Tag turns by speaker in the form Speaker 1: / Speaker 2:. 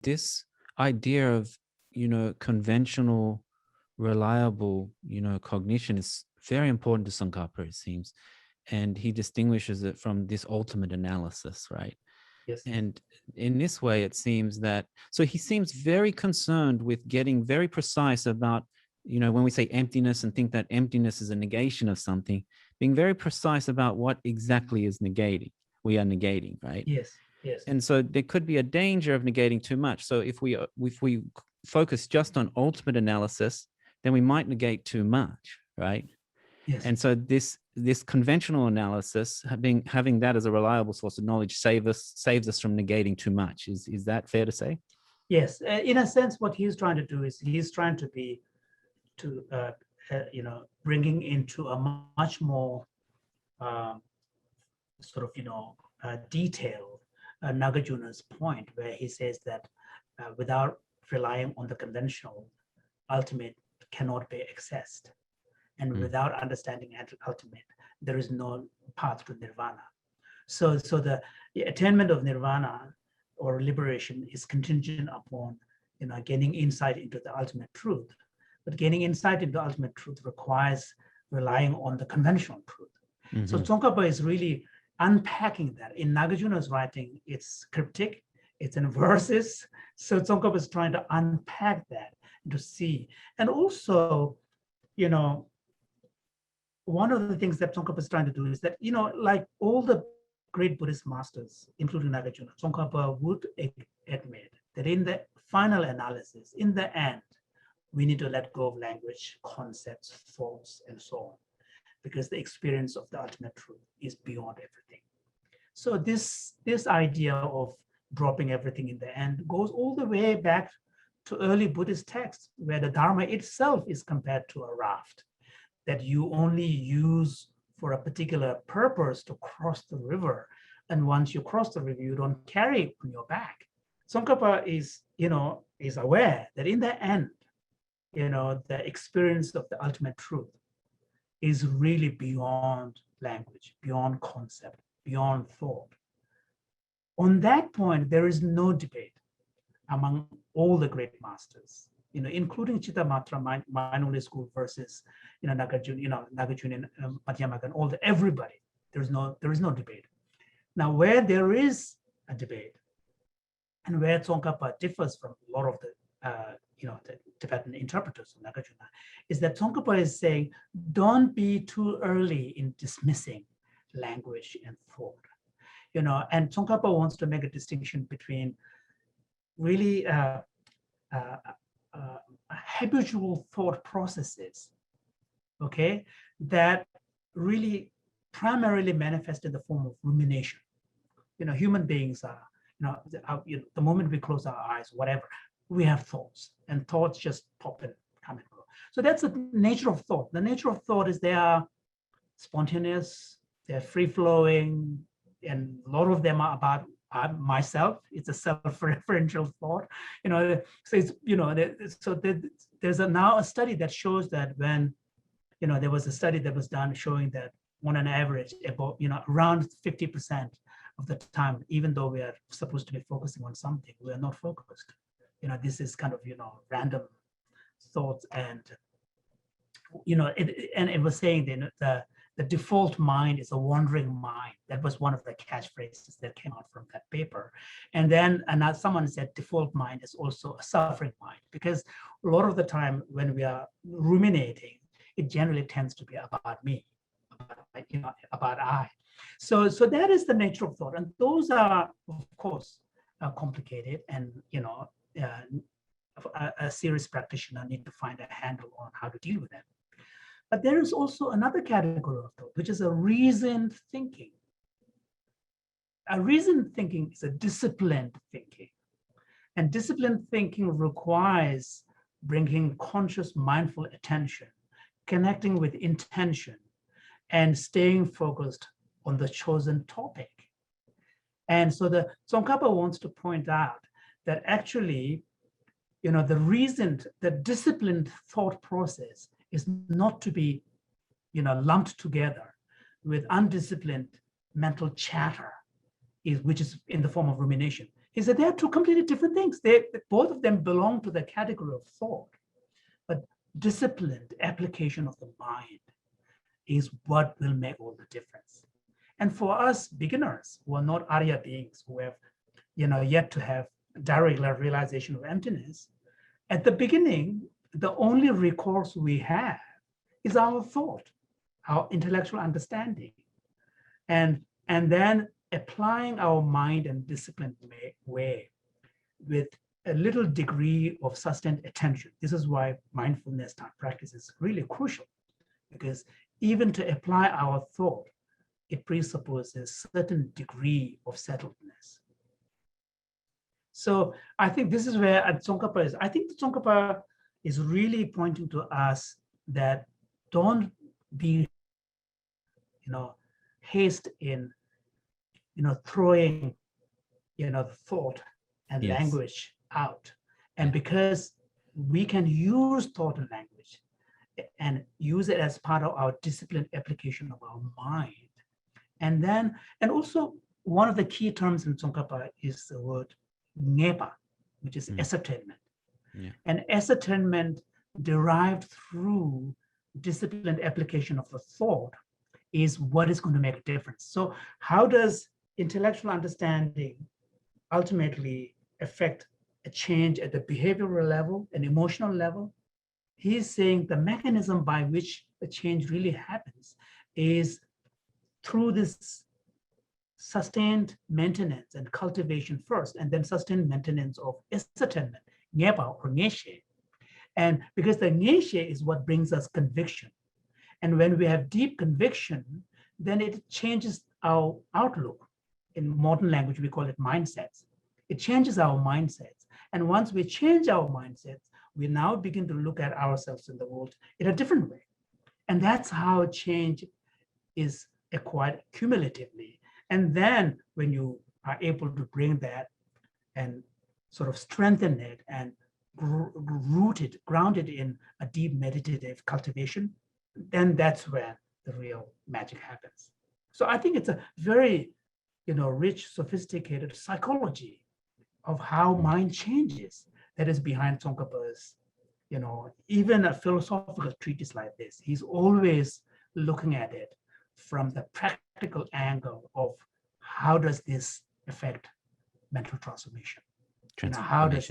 Speaker 1: this idea of, conventional, reliable, cognition is very important to Tsongkhapa, it seems. And he distinguishes it from this ultimate analysis, right?
Speaker 2: Yes.
Speaker 1: And in this way, it seems that, so he seems very concerned with getting very precise about, when we say emptiness and think that emptiness is a negation of something, being very precise about what exactly is negating, we are negating, right?
Speaker 2: Yes. Yes.
Speaker 1: And so there could be a danger of negating too much. So if we focus just on ultimate analysis, then we might negate too much, right?
Speaker 2: Yes.
Speaker 1: And so this conventional analysis, having that as a reliable source of knowledge, saves us from negating too much. Is that fair to say?
Speaker 2: Yes. In a sense, what he's trying to do is he's trying to bringing into a much more sort of detail Nagarjuna's point, where he says that without relying on the conventional, ultimate cannot be accessed, and without understanding ultimate, there is no path to nirvana. So the attainment of nirvana or liberation is contingent upon gaining insight into the ultimate truth. But gaining insight into the ultimate truth requires relying on the conventional truth.
Speaker 1: Mm-hmm.
Speaker 2: So Tsongkhapa is really unpacking that. In Nagarjuna's writing, it's cryptic, it's in verses. So Tsongkhapa is trying to unpack that and to see. And also, one of the things that Tsongkhapa is trying to do is that, like all the great Buddhist masters, including Nagarjuna, Tsongkhapa would admit that in the final analysis, in the end, we need to let go of language, concepts, thoughts, and so on, because the experience of the ultimate truth is beyond everything. So this idea of dropping everything in the end goes all the way back to early Buddhist texts, where the Dharma itself is compared to a raft that you only use for a particular purpose to cross the river. And once you cross the river, you don't carry it on your back. Tsongkhapa is aware that in the end, the experience of the ultimate truth is really beyond language, beyond concept, beyond thought. On that point, there is no debate among all the great masters, including Chittamatra Mainoli school versus Nagarjuna, Madhyamaka, and everybody. There is no debate. Now, where there is a debate, and where Tsongkhapa differs from a lot of the the Tibetan interpreters of Nagarjuna, is that Tsongkhapa is saying, don't be too early in dismissing language and thought. And Tsongkhapa wants to make a distinction between really habitual thought processes, okay, that really primarily manifest in the form of rumination. Human beings are, the moment we close our eyes, whatever, we have thoughts, and thoughts just pop and come and go. So that's the nature of thought. The nature of thought is they are spontaneous, they're free-flowing, and a lot of them are about myself. It's a self-referential thought. So it's, there's now a study that shows that when, there was a study that was done showing that on an average, about, around 50% of the time, even though we are supposed to be focusing on something, we are not focused. This is kind of, random thoughts, and, it was saying that the default mind is a wandering mind. That was one of the catchphrases that came out from that paper. And then someone said default mind is also a suffering mind, because a lot of the time when we are ruminating, it generally tends to be about me, about I. So that is the nature of thought. And those are, of course, complicated, and, a serious practitioner need to find a handle on how to deal with them. But there is also another category of thought, which is a reasoned thinking. A reasoned thinking is a disciplined thinking. And disciplined thinking requires bringing conscious, mindful attention, connecting with intention, and staying focused on the chosen topic. And so the Tsongkhapa wants to point out that actually, the disciplined thought process is not to be, lumped together with undisciplined mental chatter, which is in the form of rumination. is that they are two completely different things. Both of them belong to the category of thought, but disciplined application of the mind is what will make all the difference. And for us beginners who are not Arya beings, who have yet to have direct realization of emptiness, at the beginning, the only recourse we have is our thought, our intellectual understanding, and then applying our mind in a disciplined way with a little degree of sustained attention. This is why mindfulness type practice is really crucial, because even to apply our thought, it presupposes a certain degree of settledness. So I think this is where Tsongkhapa is. I think the Tsongkhapa is really pointing to us that don't be, haste in, throwing, the thought and
Speaker 1: Yes.
Speaker 2: language out. And because we can use thought and language and use it as part of our disciplined application of our mind. And also one of the key terms in Tsongkhapa is the word ngepa, which is ascertainment.
Speaker 1: Yeah.
Speaker 2: And ascertainment derived through disciplined application of the thought is what is going to make a difference. So how does intellectual understanding ultimately affect a change at the behavioral level and emotional level? He's saying the mechanism by which the change really happens is through this sustained maintenance and cultivation first, and then sustained maintenance of ascertainment, ngepa or ngeshe. And because the ngeshe is what brings us conviction. And when we have deep conviction, then it changes our outlook. In modern language, we call it mindsets. It changes our mindsets. And once we change our mindsets, we now begin to look at ourselves in the world in a different way. And that's how change is acquired cumulatively. And then when you are able to bring that and sort of strengthen it and grounded in a deep meditative cultivation, then that's where the real magic happens. So I think it's a very, rich, sophisticated psychology of how mind changes that is behind Tsongkhapa's, even a philosophical treatise like this. He's always looking at it from the practical angle of how does this affect mental transformation? How does